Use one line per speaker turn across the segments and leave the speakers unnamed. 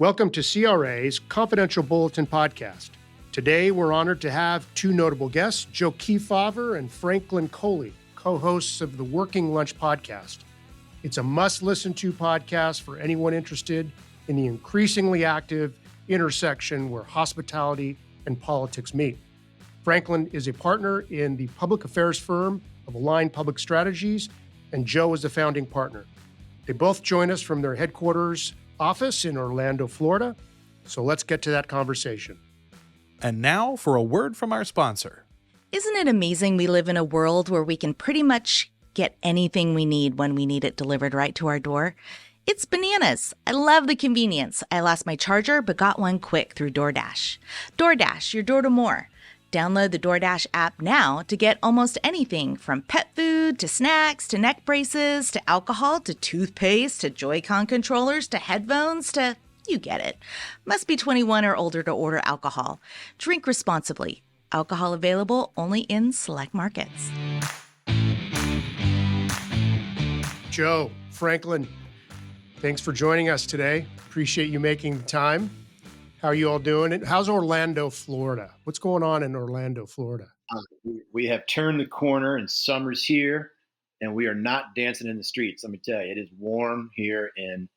Welcome to CRA's Confidential Bulletin Podcast. Today, we're honored to have two notable guests, Joe Kefauver and Franklin Coley, co-hosts of the Working Lunch Podcast. It's a must-listen-to podcast for anyone interested in the increasingly active intersection where hospitality and politics meet. Franklin is a partner in the public affairs firm of Align Public Strategies, and Joe is the founding partner. They both join us from their headquarters office in Orlando, Florida. So let's get to that conversation.
And now for a word from our sponsor.
Isn't it amazing we live in a world where we can pretty much get anything we need when we need it delivered right to our door? It's bananas. I love the convenience. I lost my charger, but got one quick through DoorDash. DoorDash, your door to more. Download the DoorDash app now to get almost anything from pet food to snacks to neck braces to alcohol to toothpaste to Joy-Con controllers to headphones to, you get it. Must be 21 or older to order alcohol. Drink responsibly. Alcohol available only in select markets.
Joe, Franklin, thanks for joining us today. Appreciate you making the time. How are you all doing? How's Orlando, Florida? What's going on in Orlando, Florida?
We have turned the corner and summer's here, and we are not dancing in the streets. Let me tell you, it is warm here in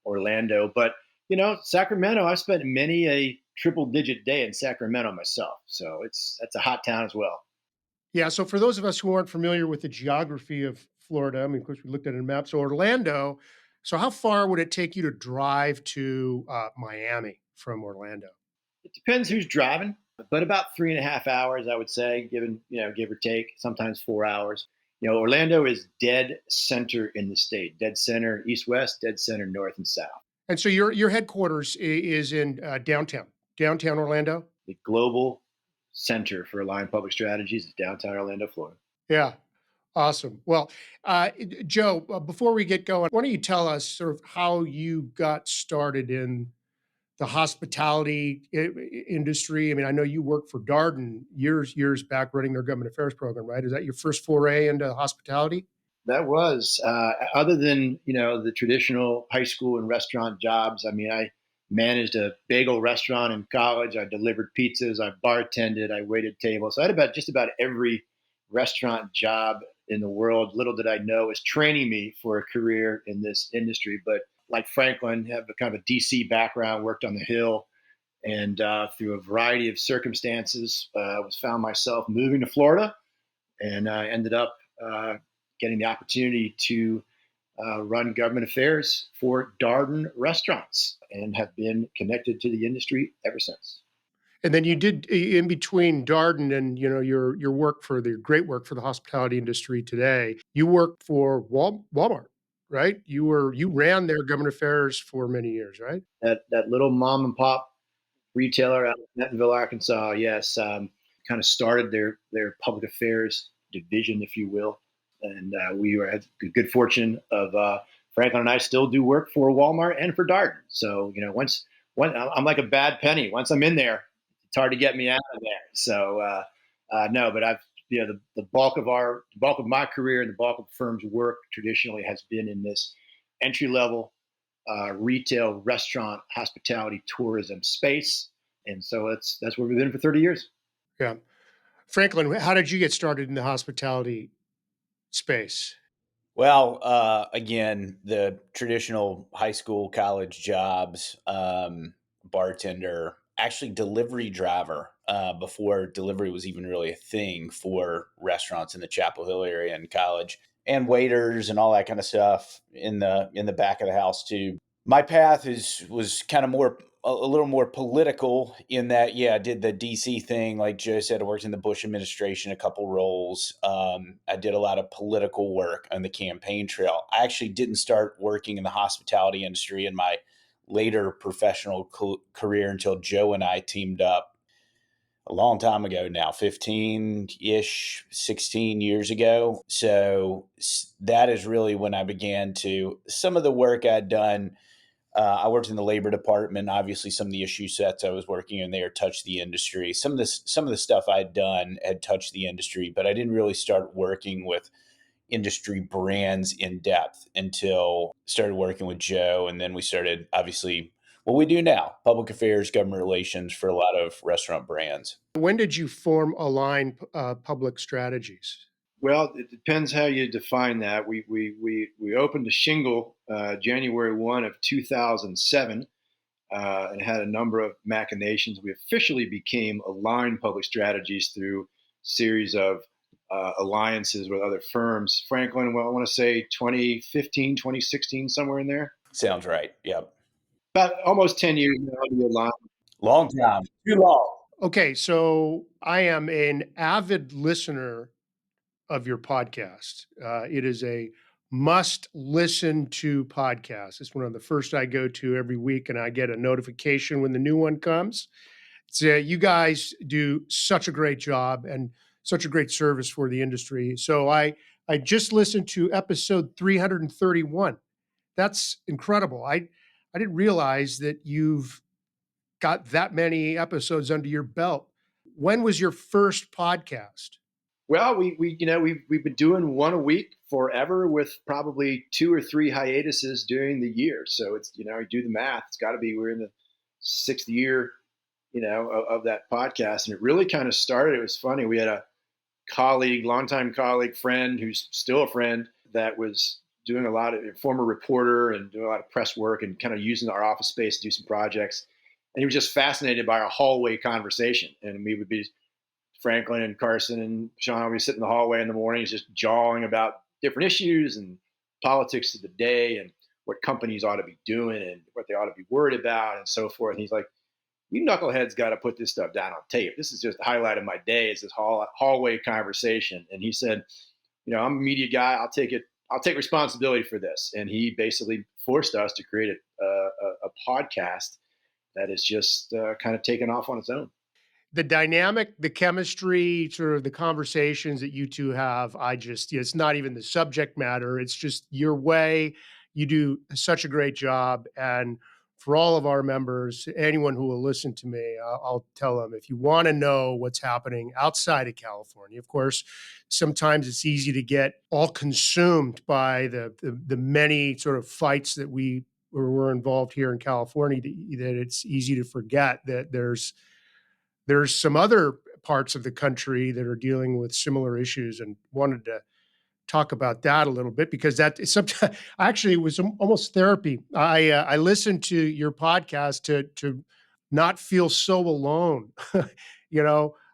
Orlando. But, you know, Sacramento, I've spent many a triple-digit day in Sacramento myself. So that's a hot town as well.
Yeah, so for those of us who aren't familiar with the geography of Florida, I mean, of course, we looked at a map. So Orlando, so how far would it take you to drive to Miami from Orlando?
It depends who's driving, but about 3.5 hours, I would say, give or take, sometimes 4 hours. You know, Orlando is dead center in the state, dead center east-west, dead center north and south.
And so your headquarters is in downtown Orlando?
The global center for Align Public Strategies is downtown Orlando, Florida.
Yeah. Awesome. Well, Joe, before we get going, why don't you tell us sort of how you got started in the hospitality industry? I mean, I know you worked for Darden years back running their government affairs program, right? Is that your first foray into hospitality?
That was, other than, the traditional high school and restaurant jobs. I mean, I managed a bagel restaurant in college. I delivered pizzas. I bartended. I waited tables. So I had just about every restaurant job in the world. Little did I know it was training me for a career in this industry. But like Franklin, have a kind of a DC background, worked on the Hill, and through a variety of circumstances, found myself moving to Florida, and I ended up getting the opportunity to run government affairs for Darden Restaurants, and have been connected to the industry ever since.
And then you did, in between Darden and your great work for the hospitality industry today, you worked for Walmart, right? You ran their government affairs for many years, right?
That little mom and pop retailer out of Bentonville, Arkansas, yes, kind of started their public affairs division, if you will, and we had the good fortune of Franklin and I still do work for Walmart and for Darden. So once I'm like a bad penny. Once I'm in there, it's hard to get me out of there. So no, but I've the bulk of my career and the bulk of the firm's work traditionally has been in this entry level retail, restaurant, hospitality, tourism space, and so that's where we've been for 30 years.
Yeah, Franklin, how did you get started in the hospitality space?
Well, again, the traditional high school, college jobs, bartender, actually delivery driver, before delivery was even really a thing for restaurants in the Chapel Hill area in college, and waiters and all that kind of stuff in the back of the house too. My path was kind of a little more political in that, I did the DC thing. Like Joe said, I worked in the Bush administration, a couple roles. I did a lot of political work on the campaign trail. I actually didn't start working in the hospitality industry in my later professional career until Joe and I teamed up a long time ago now, 15-ish, 16 years ago. So that is really when I began some of the work I'd done. I worked in the labor department. Obviously, some of the issue sets I was working in there touched the industry. Some of the stuff I'd done had touched the industry, but I didn't really start working with industry brands in depth until started working with Joe. And then we started obviously What we do now, public affairs, government relations for a lot of restaurant brands.
When did you form Align Public Strategies?
Well, it depends how you define that. We opened a shingle January 1 of 2007 and had a number of machinations. We officially became Align Public Strategies through a series of alliances with other firms. Franklin, well, I want to say 2015, 2016, somewhere in there.
Sounds right. Yep.
About almost 10 years now to Align.
Long time. Too long.
Okay, so I am an avid listener of your podcast. It is a must listen to podcast. It's one of the first I go to every week, and I get a notification when the new one comes. So you guys do such a great job and such a great service for the industry. So I just listened to episode 331. That's incredible. I didn't realize that you've got that many episodes under your belt. When was your first podcast?
Well, we've been doing one a week forever with probably 2 or 3 hiatuses during the year. So it's, you do the math. It's got to be, we're in the 6th year, of that podcast. And it really kind of started. It was funny. We had a longtime colleague, friend, who's still a friend, that was doing a lot of, former reporter and doing a lot of press work and kind of using our office space to do some projects. And he was just fascinated by our hallway conversation. And we would be, Franklin and Carson and Sean would be sitting in the hallway in the mornings just jawing about different issues and politics of the day and what companies ought to be doing and what they ought to be worried about and so forth. And he's like, you knuckleheads got to put this stuff down on tape. This is just the highlight of my day. It's this hallway conversation. And he said, I'm a media guy. I'll take responsibility for this. And he basically forced us to create a podcast that is just kind of taken off on its own.
The dynamic, the chemistry, sort of the conversations that you two have, it's not even the subject matter. It's just your way. You do such a great job. And for all of our members, anyone who will listen to me, I'll tell them, if you want to know what's happening outside of California, of course, sometimes it's easy to get all consumed by the many sort of fights that we're involved here in California, that it's easy to forget that there's some other parts of the country that are dealing with similar issues, and wanted to talk about that a little bit because that is sometimes actually it was almost therapy. I listened to your podcast to not feel so alone.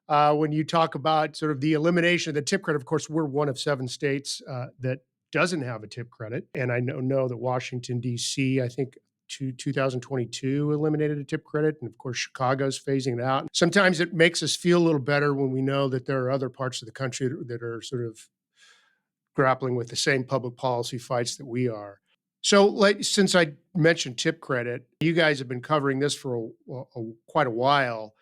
When you talk about sort of the elimination of the tip credit, of course, we're one of 7 states that doesn't have a tip credit. And I know that Washington, D.C., I think 2022 eliminated a tip credit. And of course, Chicago's phasing it out. Sometimes it makes us feel a little better when we know that there are other parts of the country that are sort of grappling with the same public policy fights that we are. So since I mentioned tip credit, you guys have been covering this for quite a while,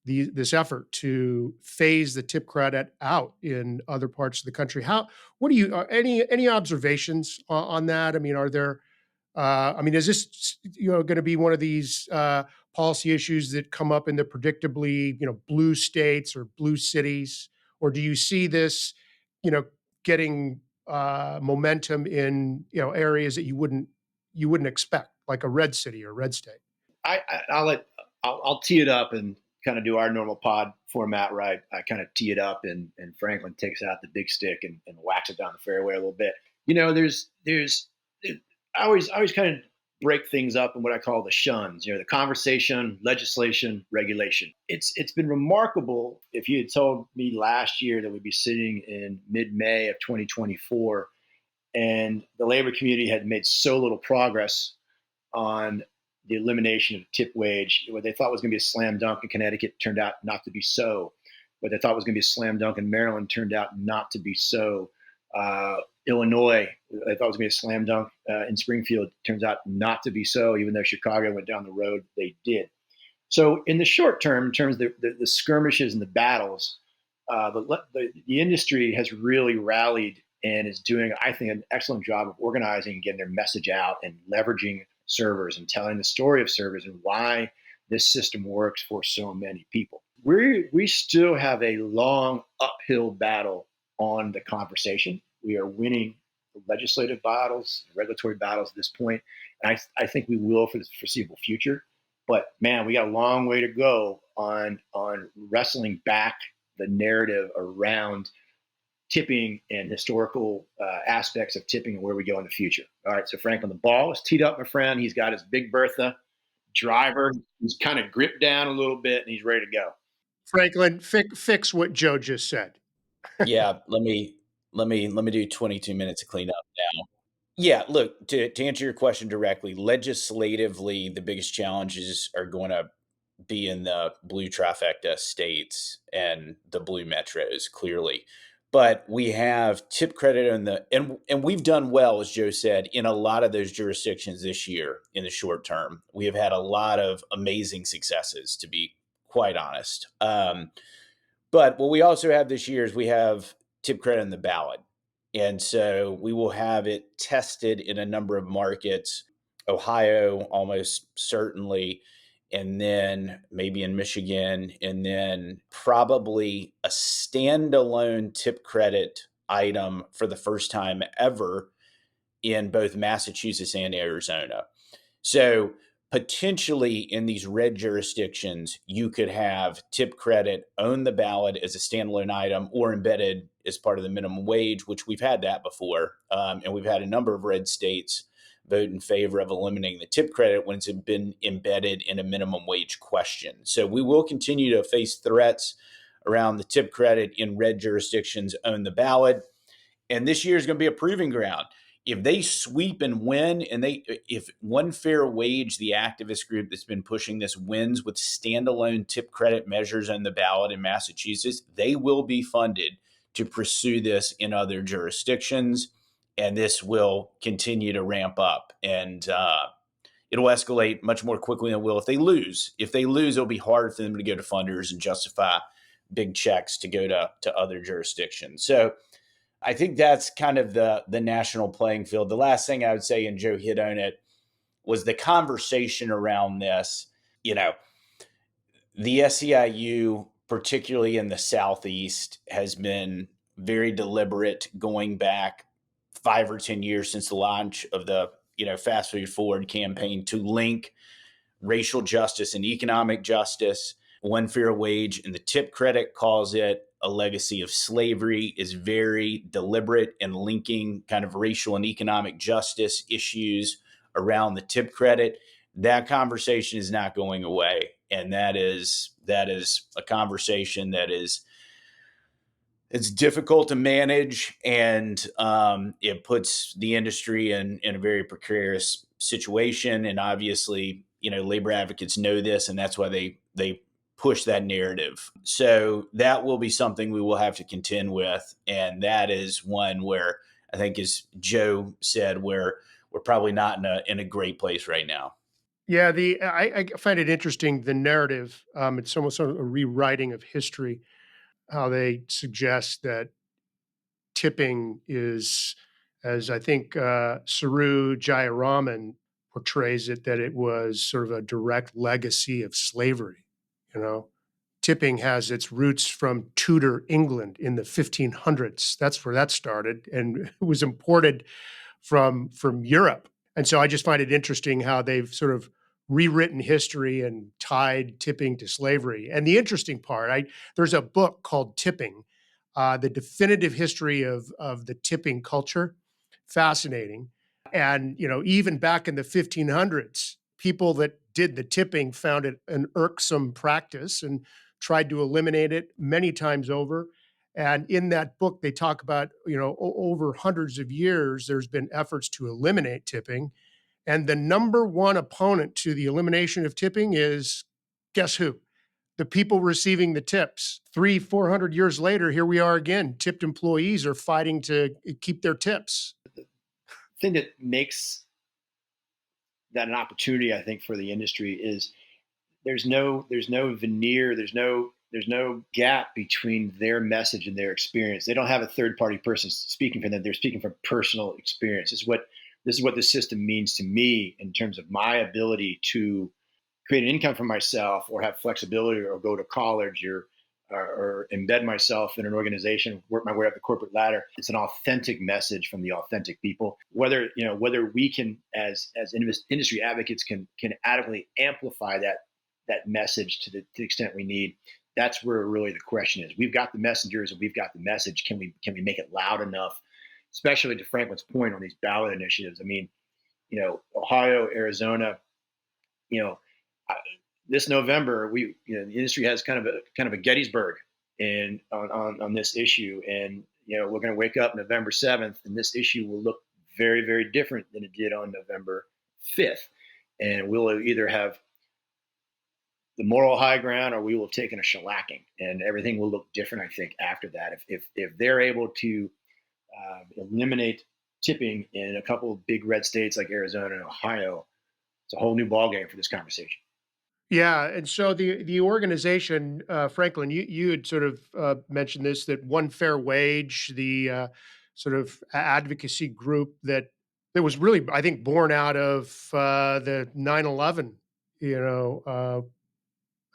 this effort to phase the tip credit out in other parts of the country. Any observations on that? I mean, are there, is this, going to be one of these policy issues that come up in the predictably, blue states or blue cities? Or do you see this, getting momentum in, areas that you wouldn't expect, like a red city or red state?
I'll tee it up and kind of do our normal pod format, right? I kind of tee it up and Franklin takes out the big stick and whacks it down the fairway a little bit. I always kind of break things up in what I call the shuns, the conversation, legislation, regulation. It's been remarkable. If you had told me last year that we'd be sitting in mid-May of 2024 and the labor community had made so little progress on the elimination of tip wage, what they thought was going to be a slam dunk in Connecticut turned out not to be so. What they thought was going to be a slam dunk in Maryland turned out not to be so. Illinois, I thought it was going to be a slam dunk in Springfield. Turns out not to be so, even though Chicago went down the road they did. So in the short term, in terms of the skirmishes and the battles, the industry has really rallied and is doing, I think, an excellent job of organizing and getting their message out and leveraging servers and telling the story of servers and why this system works for so many people. We still have a long uphill battle on the conversation. We are winning the legislative battles, regulatory battles at this point, and I think we will for the foreseeable future. But man, we got a long way to go on wrestling back the narrative around tipping and historical aspects of tipping and where we go in the future. All right, so Franklin, the ball is teed up, my friend. He's got his Big Bertha driver. He's kind of gripped down a little bit, and he's ready to go.
Franklin, fix what Joe just said.
Yeah, let me do 22 minutes of cleanup now. Yeah, look, to answer your question directly, legislatively, the biggest challenges are going to be in the blue trifecta states and the blue metros, clearly. But we have tip credit and we've done well, as Joe said, in a lot of those jurisdictions this year in the short term. We have had a lot of amazing successes, to be quite honest. But what we also have this year is we have tip credit on the ballot. And so we will have it tested in a number of markets, Ohio, almost certainly, and then maybe in Michigan, and then probably a standalone tip credit item for the first time ever in both Massachusetts and Arizona. So potentially in these red jurisdictions, you could have tip credit on the ballot as a standalone item or embedded as part of the minimum wage, which we've had that before. And we've had a number of red states vote in favor of eliminating the tip credit when it's been embedded in a minimum wage question. So we will continue to face threats around the tip credit in red jurisdictions on the ballot. And this year is going to be a proving ground. If they sweep and win, and if One Fair Wage, the activist group that's been pushing this, wins with standalone tip credit measures on the ballot in Massachusetts, they will be funded to pursue this in other jurisdictions, and this will continue to ramp up. And it'll escalate much more quickly than it will if they lose. If they lose, it'll be hard for them to go to funders and justify big checks to go to other jurisdictions. So I think that's kind of the national playing field. The last thing I would say, and Joe hit on it, was the conversation around this. You know, the SEIU, particularly in the Southeast, has been very deliberate going back 5 or 10 years since the launch of the, Fast Food Forward campaign to link racial justice and economic justice. One Fair Wage and the tip credit calls it a legacy of slavery, is very deliberate in linking kind of racial and economic justice issues around the tip credit. That conversation is not going away. And that is a conversation that it's difficult to manage, and it puts the industry in a very precarious situation. And obviously, labor advocates know this, and that's why they push that narrative. So that will be something we will have to contend with. And that is one where I think, as Joe said, where we're probably not in a great place right now.
Yeah, I find it interesting, the narrative. It's almost sort of a rewriting of history, how they suggest that tipping is, as I think Saru Jayaraman portrays it, that it was sort of a direct legacy of slavery. Tipping has its roots from Tudor England in the 1500s. That's where that started, and it was imported from Europe. And so I just find it interesting how they've sort of rewritten history and tied tipping to slavery. And the interesting part, there's a book called Tipping, The Definitive History of the Tipping Culture. Fascinating. And, even back in the 1500s, people that did the tipping found it an irksome practice and tried to eliminate it many times over. And in that book, they talk about, over hundreds of years, there's been efforts to eliminate tipping. And the number one opponent to the elimination of tipping is, guess who? The people receiving the tips. 300-400 years later, here we are again. Tipped employees are fighting to keep their tips.
The thing that makes that an opportunity, I think, for the industry is there's no veneer, there's no gap between their message and their experience. They don't have a third party person speaking for them. They're speaking from personal experience. This is what the system means to me in terms of my ability to create an income for myself, or have flexibility, or go to college, or or embed myself in an organization, work my way up the corporate ladder. It's an authentic message from the authentic people. Whether we can, as industry advocates, can adequately amplify that message to the extent we need. That's where really the question is. We've got the messengers and we've got the message. Can we make it loud enough? Especially to Franklin's point on these ballot initiatives. I mean, Ohio, Arizona, this November, the industry has kind of a Gettysburg on this issue, and we're going to wake up November 7th, and this issue will look very, very different than it did on November 5th, and we'll either have the moral high ground or we will have taken a shellacking, and everything will look different, I think, after that. If they're able to eliminate tipping in a couple of big red states like Arizona and Ohio, it's a whole new ballgame for this conversation.
Yeah, and so the organization, Franklin, you had sort of mentioned this, that One Fair Wage, the sort of advocacy group that was really, I think, born out of the 9/11,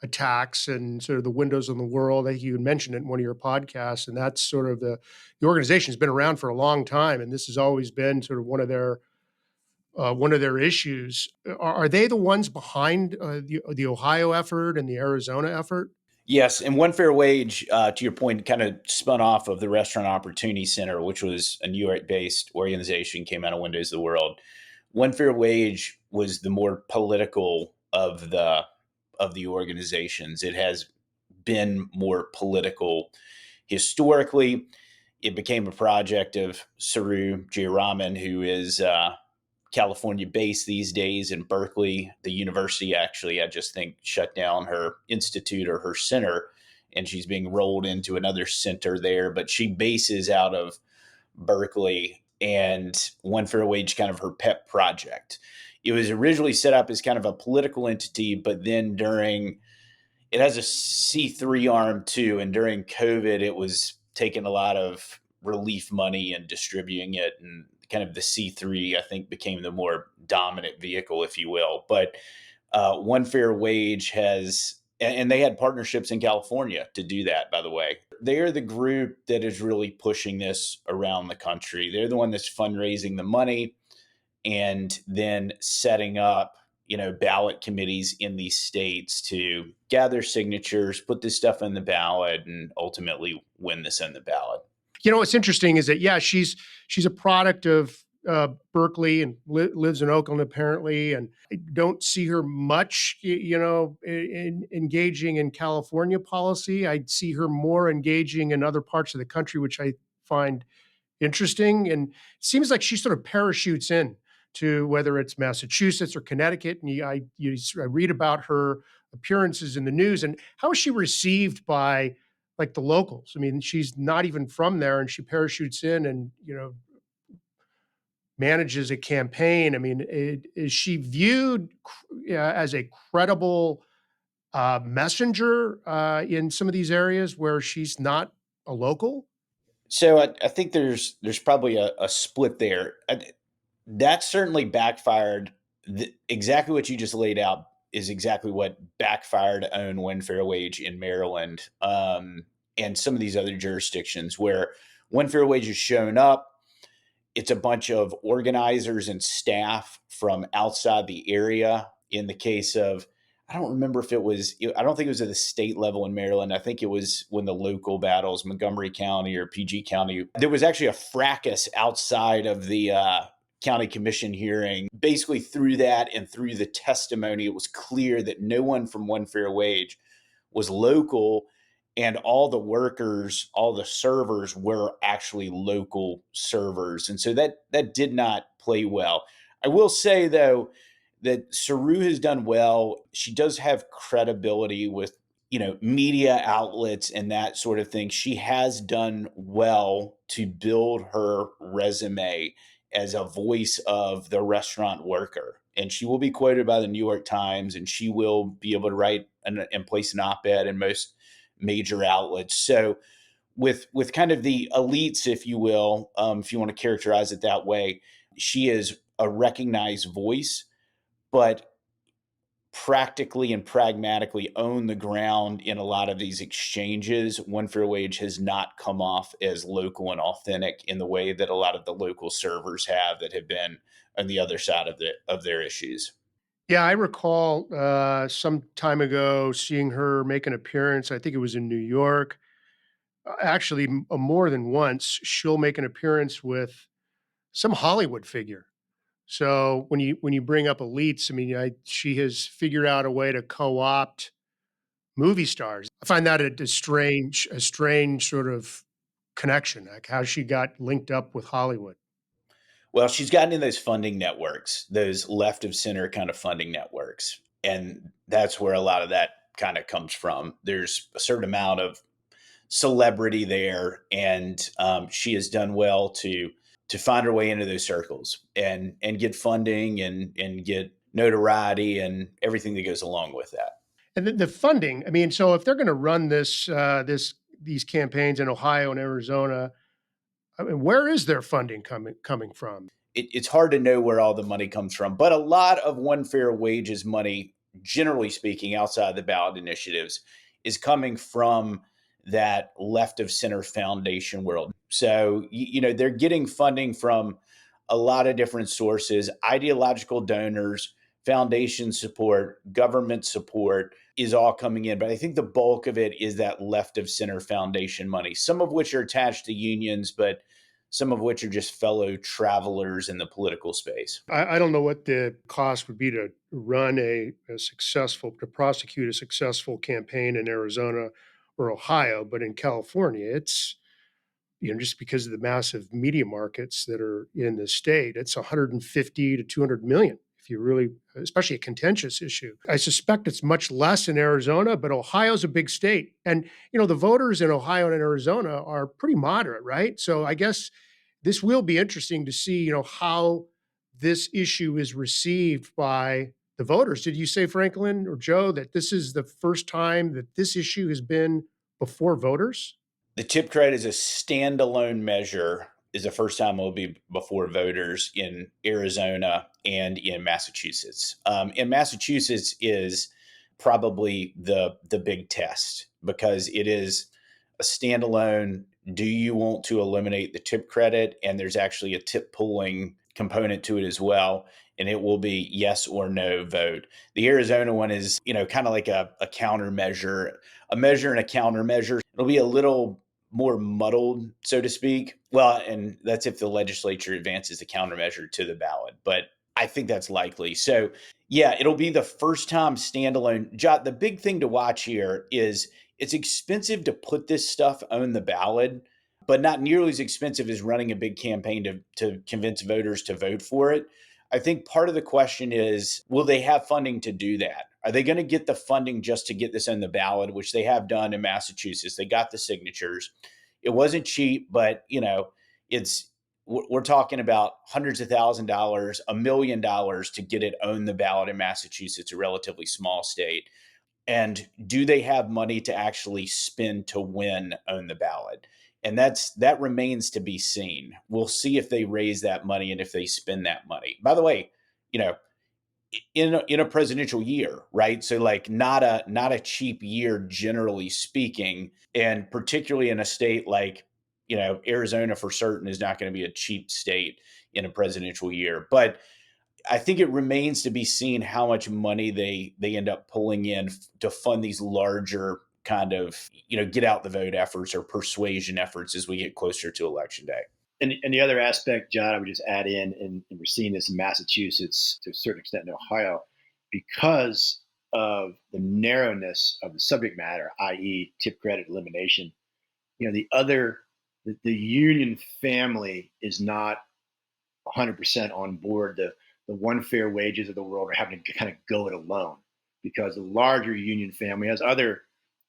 attacks and sort of the windows on the world. I think you had mentioned it in one of your podcasts, and that's sort of the organization has been around for a long time, and this has always been sort of one of their issues. Are they the ones behind the Ohio effort and the Arizona effort?
Yes, and One Fair Wage, to your point, kind of spun off of the Restaurant Opportunity Center, which was a New York-based organization, came out of Windows of the World. One Fair Wage was the more political of the organizations. It has been more political historically. It became a project of Saru Jayaraman, who is California based these days in Berkeley. The university actually, I just think, shut down her institute or her center, and she's being rolled into another center there. But she bases out of Berkeley, and One Fair Wage, kind of her pet project. It was originally set up as kind of a political entity, but then it has a C3 arm too. And during COVID, it was taking a lot of relief money and distributing it. And kind of the C3, I think, became the more dominant vehicle, if you will. But One Fair Wage and they had partnerships in California to do that, by the way. They're the group that is really pushing this around the country. They're the one that's fundraising the money and then setting up, ballot committees in these states to gather signatures, put this stuff in the ballot, and ultimately win this in the ballot.
What's interesting is that, yeah, she's a product of Berkeley and lives in Oakland apparently, and I don't see her much, engaging in California policy. I see her more engaging in other parts of the country, which I find interesting. And it seems like she sort of parachutes in to whether it's Massachusetts or Connecticut. And I read about her appearances in the news, and how is she received by like the locals? I mean, she's not even from there, and she parachutes in and, manages a campaign. I mean, is she viewed as a credible messenger in some of these areas where she's not a local?
So I think there's probably a split there. That certainly backfired. Exactly what you just laid out is exactly what backfired on One Fair Wage in Maryland and some of these other jurisdictions, where One Fair Wage has shown up. It's a bunch of organizers and staff from outside the area. In the case of, I don't remember if I don't think it was at the state level in Maryland. I think it was when the local battles, Montgomery County or PG County, there was actually a fracas outside of the county commission hearing. Basically through that and through the testimony, it was clear that no one from One Fair Wage was local, and all the workers, all the servers were actually local servers. And so that did not play well. I will say, though, that Saru has done well. She does have credibility with, media outlets and that sort of thing. She has done well to build her resume as a voice of the restaurant worker. And she will be quoted by the New York Times, and she will be able to write and place an op-ed in most major outlets. So with kind of the elites, if you will, if you want to characterize it that way, she is a recognized voice. But practically and pragmatically own the ground in a lot of these exchanges, One Fair Wage has not come off as local and authentic in the way that a lot of the local servers have that have been on the other side of their issues.
Yeah, I recall some time ago seeing her make an appearance. I think it was in New York. Actually, more than once, she'll make an appearance with some Hollywood figure. So when you bring up elites, I mean, she has figured out a way to co-opt movie stars. I find that a strange sort of connection, like how she got linked up with Hollywood.
Well, she's gotten in those funding networks, those left of center kind of funding networks. And that's where a lot of that kind of comes from. There's a certain amount of celebrity there, and she has done well to find her way into those circles and get funding and get notoriety and everything that goes along with that.
And the funding, I mean, so if they're going to run these campaigns in Ohio and Arizona, I mean, where is their funding coming from?
It's hard to know where all the money comes from, but a lot of One Fair Wages money, generally speaking, outside the ballot initiatives, is coming from that left of center foundation world. So, they're getting funding from a lot of different sources, ideological donors, foundation support, government support is all coming in. But I think the bulk of it is that left of center foundation money, some of which are attached to unions, but some of which are just fellow travelers in the political space.
I don't know what the cost would be to prosecute a successful campaign in Arizona or Ohio, but in California, it's, just because of the massive media markets that are in the state, it's 150 to 200 million. If you really, especially a contentious issue. I suspect it's much less in Arizona, but Ohio's a big state. And, the voters in Ohio and Arizona are pretty moderate, right? So I guess this will be interesting to see, how this issue is received by the voters. Did you say, Franklin or Joe, that this is the first time that this issue has been before voters?
The tip credit is a standalone measure, is the first time it will be before voters in Arizona and in Massachusetts. In Massachusetts is probably the big test because it is a standalone. Do you want to eliminate the tip credit? And there's actually a tip pooling component to it as well. And it will be yes or no vote. The Arizona one is, kind of like a countermeasure, a measure and a countermeasure. It'll be a little more muddled, so to speak. Well, and that's if the legislature advances the countermeasure to the ballot, but I think that's likely. So yeah, it'll be the first time standalone. Jot, the big thing to watch here is it's expensive to put this stuff on the ballot, but not nearly as expensive as running a big campaign to convince voters to vote for it. I think part of the question is, will they have funding to do that? Are they going to get the funding just to get this on the ballot, which they have done in Massachusetts? They got the signatures. It wasn't cheap, but we're talking about hundreds of $1,000s, $1 million to get it on the ballot in Massachusetts, a relatively small state. And do they have money to actually spend to win on the ballot? And that remains to be seen. We'll see if they raise that money and if they spend that money. By the way, in a presidential year, right? So like not a cheap year, generally speaking, and particularly in a state like, Arizona for certain is not going to be a cheap state in a presidential year. But I think it remains to be seen how much money they end up pulling in to fund these larger kind of, get out the vote efforts or persuasion efforts as we get closer to election day.
And the other aspect, John, I would just add in, and we're seeing this in Massachusetts to a certain extent in Ohio, because of the narrowness of the subject matter, i.e. tip credit elimination. The union family is not 100% on board. The One Fair Wages of the world are having to kind of go it alone because the larger union family has other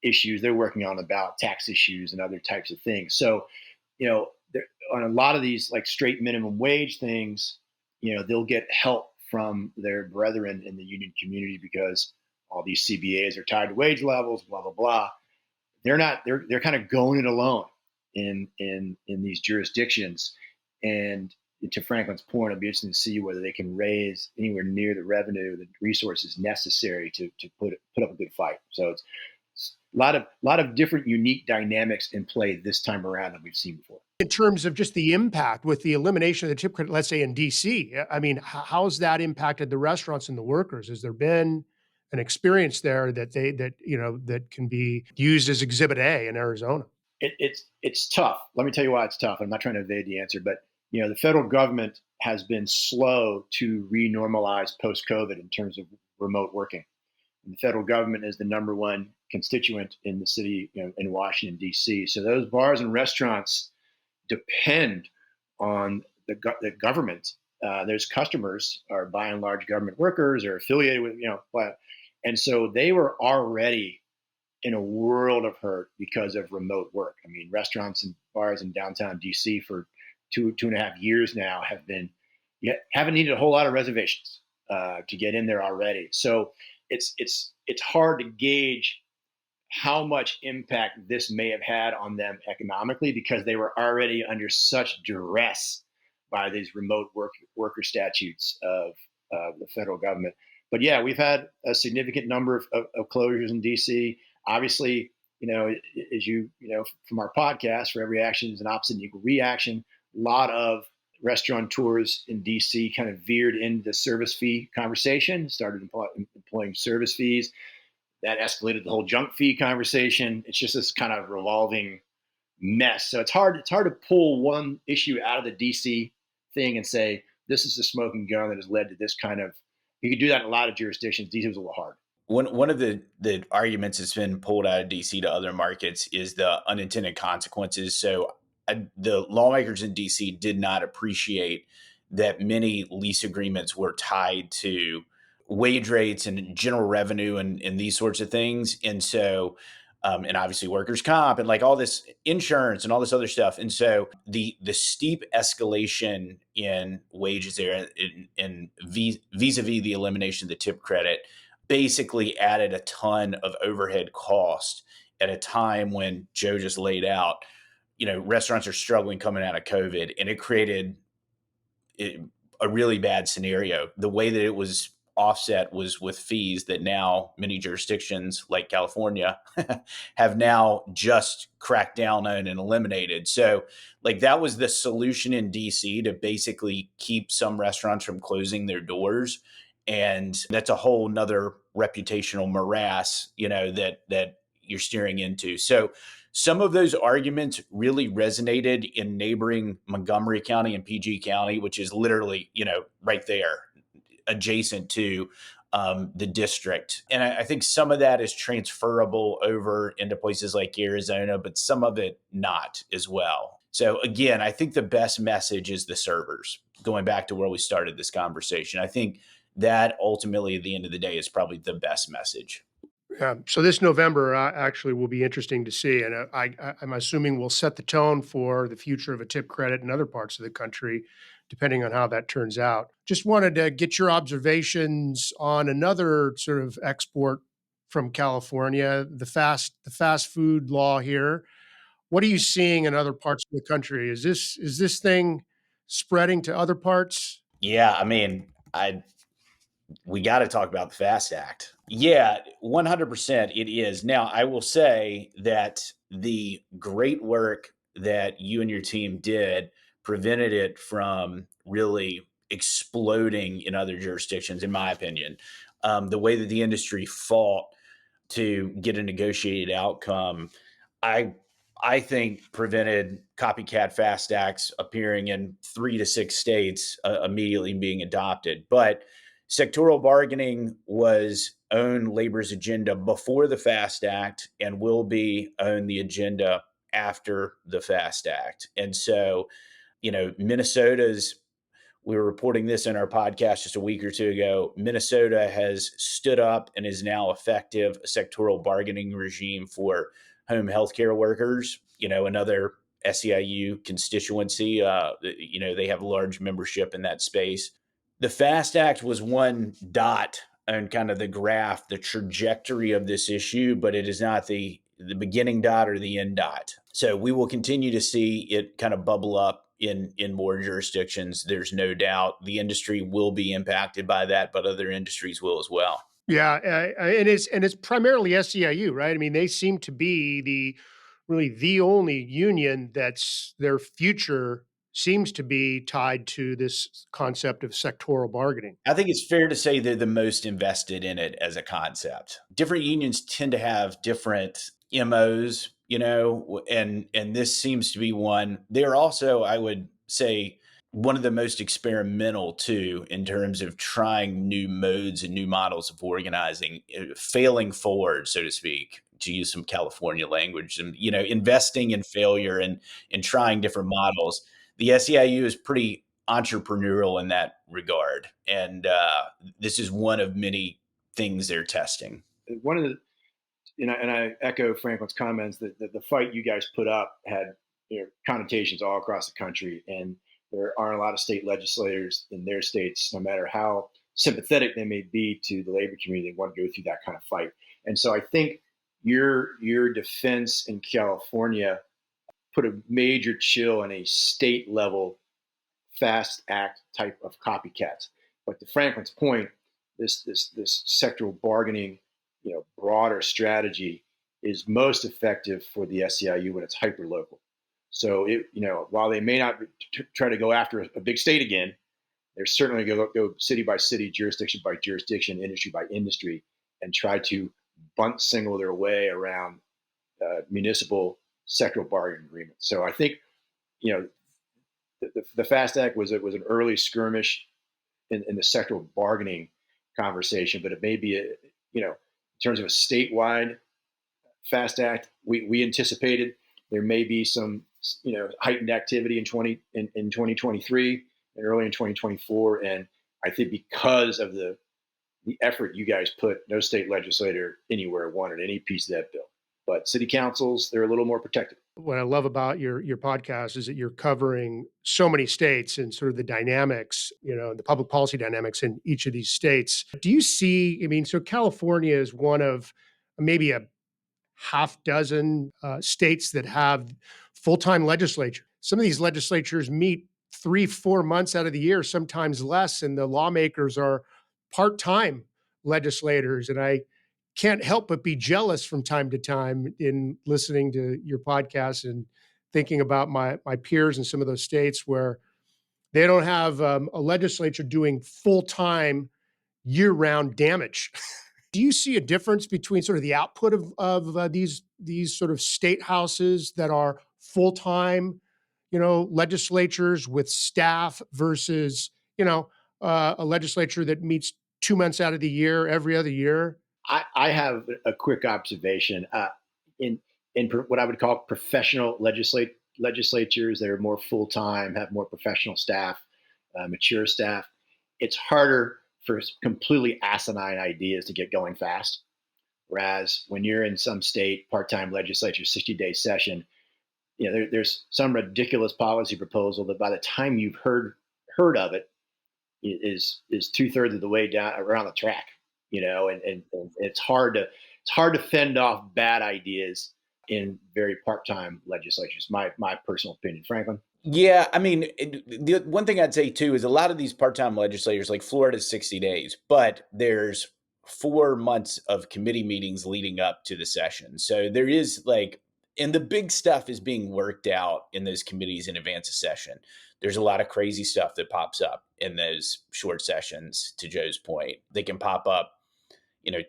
issues they're working on about tax issues and other types of things. So, on a lot of these like straight minimum wage things, they'll get help from their brethren in the union community because all these CBAs are tied to wage levels, blah, blah, blah. They're kind of going it alone in these jurisdictions. And to Franklin's point, it'll be interesting to see whether they can raise anywhere near the revenue, the resources necessary to put up a good fight. So it's a lot of different unique dynamics in play this time around than we've seen before.
In terms of just the impact with the elimination of the tip credit, let's say in DC, I mean, how's that impacted the restaurants and the workers? Has there been an experience there that can be used as Exhibit A in Arizona?
It's tough. Let me tell you why it's tough. I'm not trying to evade the answer, but the federal government has been slow to renormalize post-COVID in terms of remote working. And the federal government is the number one constituent in the city, in Washington, D.C. So those bars and restaurants depend on the government. Those customers are by and large government workers or affiliated with, and so they were already in a world of hurt because of remote work. I mean, restaurants and bars in downtown DC for two and a half years now haven't needed a whole lot of reservations to get in there already. So it's hard to gauge how much impact this may have had on them economically because they were already under such duress by these remote worker statutes of the federal government. But yeah, we've had a significant number of closures in DC. Obviously, as from our podcast, for every action is an opposite and equal reaction. A lot of restaurateurs in DC kind of veered into the service fee conversation, started employing service fees. That escalated the whole junk fee conversation. It's just this kind of revolving mess. So it's hard to pull one issue out of the DC thing and say, this is the smoking gun that has led to this kind of, you could do that in a lot of jurisdictions. DC was a little hard.
One of the arguments that's been pulled out of DC to other markets is the unintended consequences. So the lawmakers in DC did not appreciate that many lease agreements were tied to wage rates and general revenue and these sorts of things. And so, and obviously workers' comp and like all this insurance and all this other stuff. And so the steep escalation in wages there and vis-a-vis the elimination of the tip credit basically added a ton of overhead cost at a time when Joe just laid out, restaurants are struggling coming out of COVID, and it created a really bad scenario. The way that it was offset was with fees that now many jurisdictions like California have now just cracked down on and eliminated. So like that was the solution in DC to basically keep some restaurants from closing their doors. And that's a whole nother reputational morass, that you're steering into. So some of those arguments really resonated in neighboring Montgomery County and PG County, which is literally, right there adjacent to the district. And I think some of that is transferable over into places like Arizona, but some of it not as well. So again, I think the best message is the servers. Going back to where we started this conversation, I think that ultimately at the end of the day is probably the best message.
Yeah. So this November actually will be interesting to see. And I'm assuming will set the tone for the future of a tip credit in other parts of the country, depending on how that turns out. Just wanted to get your observations on another sort of export from California, the fast food law here. What are you seeing in other parts of the country? Is this thing spreading to other parts?
Yeah, I mean, we got to talk about the FAST Act. Yeah, 100% it is. Now, I will say that the great work that you and your team did prevented it from really exploding in other jurisdictions, in my opinion. The way that the industry fought to get a negotiated outcome, I think prevented copycat FAST Acts appearing in 3 to 6 states immediately being adopted. But sectoral bargaining was on labor's agenda before the FAST Act and will be on the agenda after the FAST Act. And so, Minnesota's, we were reporting this in our podcast just a week or two ago, Minnesota has stood up and is now effective a sectoral bargaining regime for home healthcare workers, another SEIU constituency. They have large membership in that space. The FAST Act was one dot on kind of the graph, the trajectory of this issue, but it is not the beginning dot or the end dot. So we will continue to see it kind of bubble up in more jurisdictions. There's no doubt the industry will be impacted by that, but other industries will as well.
Yeah, and it's primarily SEIU, right? I mean, they seem to be the only union that's their future seems to be tied to this concept of sectoral bargaining.
I think it's fair to say they're the most invested in it as a concept. Different unions tend to have different MOs, and this seems to be one. They're also, I would say, one of the most experimental too in terms of trying new modes and new models of organizing, failing forward, so to speak, to use some California language, and investing in failure and trying different models. The SEIU is pretty entrepreneurial in that regard, and this is one of many things they're testing.
One of the, and I echo Franklin's comments that the fight you guys put up had connotations all across the country, and there aren't a lot of state legislators in their states, no matter how sympathetic they may be to the labor community, want to go through that kind of fight. And so I think your defense in California put a major chill on a state level FAST Act type of copycats. But to Franklin's point, this sectoral bargaining, broader strategy is most effective for the SEIU when it's hyper local. So while they may not try to go after a big state again, they're certainly going to go city by city, jurisdiction by jurisdiction, industry by industry, and try to bunt single their way around municipal sectoral bargaining agreements. So I think the FAST Act was an early skirmish in the sectoral bargaining conversation, but it may be in terms of a statewide FAST Act, we anticipated there may be some heightened activity in 2023 and early in 2024. And I think because of the effort you guys put, no state legislator anywhere wanted any piece of that bill. But city councils, they're a little more protected.
What I love about your podcast is that you're covering so many states and sort of the dynamics, the public policy dynamics in each of these states. Do you see, so California is one of maybe a half dozen states that have full-time legislature. Some of these legislatures meet 3-4 months out of the year, sometimes less, and the lawmakers are part-time legislators. And I can't help but be jealous from time to time in listening to your podcast and thinking about my peers in some of those states where they don't have a legislature doing full-time year-round damage. Do you see a difference between sort of the output of these sort of state houses that are full-time, legislatures with staff versus, a legislature that meets 2 months out of the year, every other year?
I have a quick observation. In what I would call professional legislatures that are more full-time, have more professional staff, mature staff, it's harder for completely asinine ideas to get going fast. Whereas when you're in some state part-time legislature 60-day session, there's some ridiculous policy proposal that by the time you've heard of it is 2/3 of the way down around the track. And it's hard to fend off bad ideas in very part-time legislatures. My personal opinion, Franklin.
Yeah, I mean, the one thing I'd say too is a lot of these part-time legislators, like Florida's 60 days, but there's 4 months of committee meetings leading up to the session. So there is and the big stuff is being worked out in those committees in advance of session. There's a lot of crazy stuff that pops up in those short sessions, to Joe's point. They can pop up,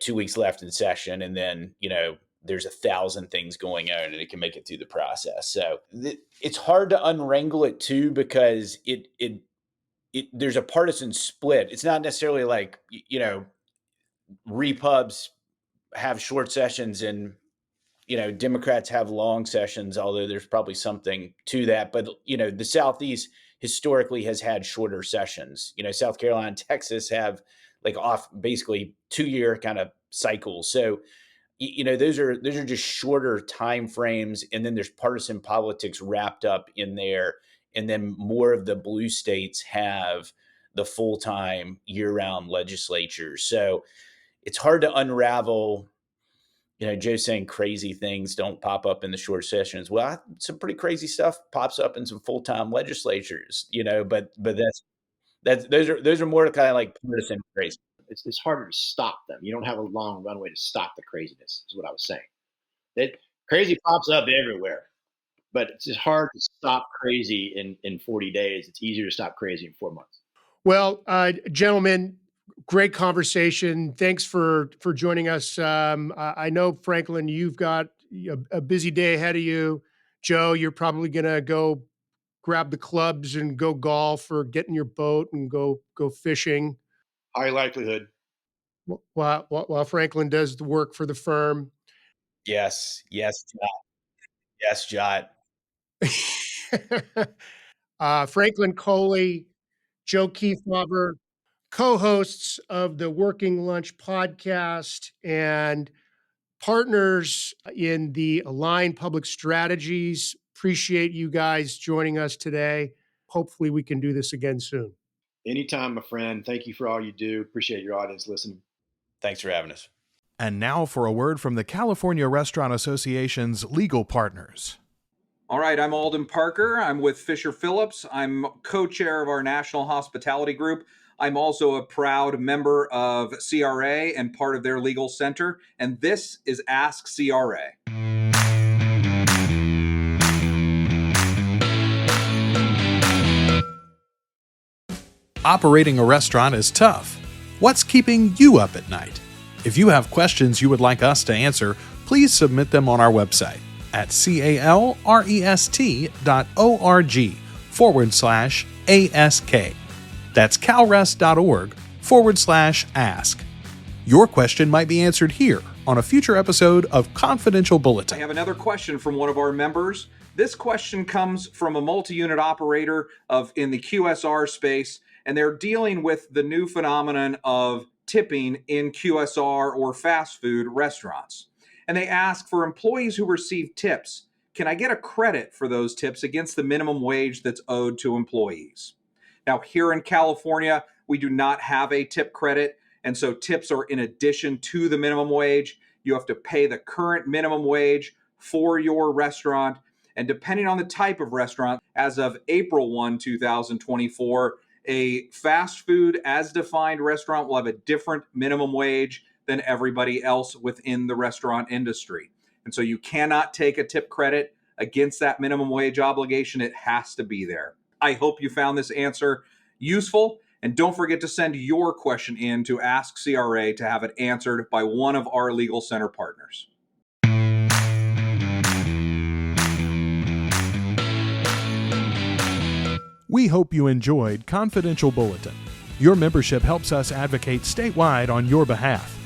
2 weeks left in session, and then, there's 1,000 things going on and it can make it through the process. So it's hard to unwrangle it too, because there's a partisan split. It's not necessarily like, repubs have short sessions and, Democrats have long sessions, although there's probably something to that. But, the Southeast historically has had shorter sessions. South Carolina and Texas have off basically 2-year kind of cycles. So, those are just shorter time frames, and then there's partisan politics wrapped up in there, and then more of the blue states have the full-time year-round legislatures. So it's hard to unravel, Joe's saying crazy things don't pop up in the short sessions. Well, some pretty crazy stuff pops up in some full-time legislatures, but those are more kind of like partisan crazy.
It's harder to stop them. You don't have a long runway to stop the craziness, is what I was saying. Crazy pops up everywhere, but it's just hard to stop crazy in 40 days. It's easier to stop crazy in 4 months.
Well, gentlemen, great conversation. Thanks for joining us. I know, Franklin, you've got a busy day ahead of you. Joe, you're probably going to go grab the clubs and go golf or get in your boat and go fishing.
High likelihood.
While Franklin does the work for the firm.
Yes, Jot.
Franklin Coley, Joe Kefauver, co-hosts of the Working Lunch podcast and partners in the Align Public Strategies. Appreciate you guys joining us today. Hopefully we can do this again soon.
Anytime, my friend. Thank you for all you do. Appreciate your audience listening.
Thanks for having us.
And now for a word from the California Restaurant Association's legal partners.
All right, I'm Alden Parker. I'm with Fisher Phillips. I'm co-chair of our National Hospitality Group. I'm also a proud member of CRA and part of their legal center. And this is Ask CRA.
Operating a restaurant is tough. What's keeping you up at night? If you have questions you would like us to answer, please submit them on our website at calrest.org/ASK. That's calrest.org/ask. Your question might be answered here on a future episode of Confidential Bulletin.
I have another question from one of our members. This question comes from a multi-unit operator in the QSR space, and they're dealing with the new phenomenon of tipping in QSR or fast food restaurants. And they ask, for employees who receive tips, can I get a credit for those tips against the minimum wage that's owed to employees? Now, here in California, we do not have a tip credit, and so tips are in addition to the minimum wage. You have to pay the current minimum wage for your restaurant, and depending on the type of restaurant, as of April 1, 2024, a fast food as defined restaurant will have a different minimum wage than everybody else within the restaurant industry. And so you cannot take a tip credit against that minimum wage obligation. It has to be there. I hope you found this answer useful. And don't forget to send your question in to Ask CRA to have it answered by one of our Legal Center partners.
We hope you enjoyed Confidential Bulletin. Your membership helps us advocate statewide on your behalf.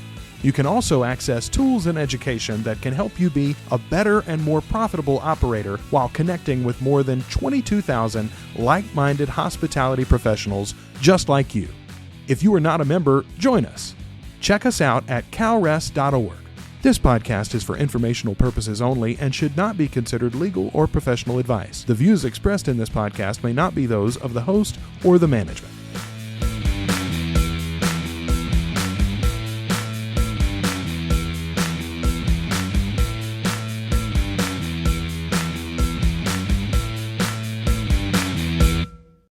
You can also access tools and education that can help you be a better and more profitable operator while connecting with more than 22,000 like-minded hospitality professionals just like you. If you are not a member, join us. Check us out at calrest.org. This podcast is for informational purposes only and should not be considered legal or professional advice. The views expressed in this podcast may not be those of the host or the management.